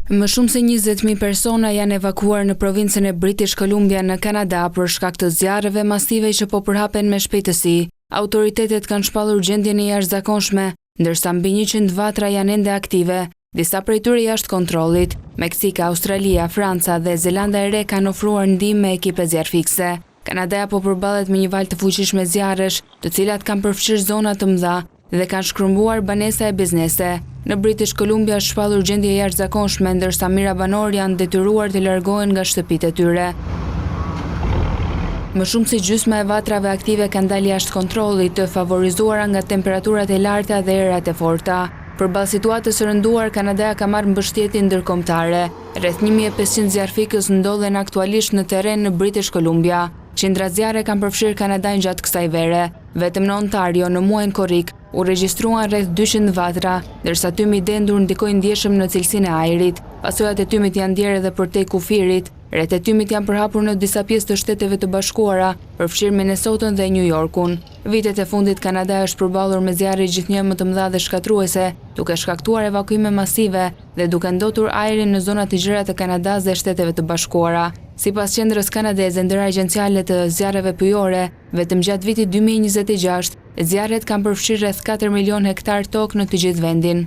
Më shumë se 20.000 persona janë evakuar në provincën e British Columbia në Kanada për shkak të zjarreve masive që po përhapen me shpejtësi. Autoritetet kanë shpallur gjendjen e jashtëzakonshme, ndërsa mbi 100 vatra janë ende aktive, disa prej tyre jashtë kontrollit. Meksika, Australia, Franca dhe Zelanda e Re kanë ofruar ndihmë me ekipe zjarrfikse. Kanada po përballet me një valë të fuqishme zjarresh, të cilat kanë përfshirë zona të mëdha dhe kanë shkrumbuar banesa e biznese. Në British Columbia është shpallur gjendje jashtëzakonshme, ndërsa mijëra banor janë detyruar të largohen nga shtëpitë e tyre. Më shumë se gjysma e vatrave aktive kanë dalë jashtë kontrollit, të favorizuara nga temperaturat e larta dhe erat e forta. Përballë situatës së rënduar, Kanada ka marrë mbështetje ndërkombëtare. Rreth 1500 zjarrfikës ndodhen aktualisht në terren në British Columbia. Qindra zjarre kanë përfshirë Kanadajnë gjatë kësaj vere. Vetëm në Ontario, në muajin korrik, u regjistruan rreth 200 vatra, ndërsa tymi i dendur ndikoi ndjeshëm në cilësinë e ajrit. Pasojat e tymit janë ndjerë edhe përtej kufirit. Rreth e tymit janë përhapur në disa pjesë të Shteteve të Bashkuara, përfshirë Minnesotën dhe New Yorkun. Vitet e fundit Kanada është përballur me zjarre gjithnjë më të mëdha dhe shkatruese, duke shkaktuar evakuime masive dhe duke ndotur ajrin në zona të gjera të Kanadas dhe Shteteve të Bashkuara. Sipas qendrës kanadeze ndër agjenciale të zjarreve pyjore, vetëm gjatë vitit 2026, zjarret kanë përfshirë rreth 4 milion hektar tokë në të gjithë vendin.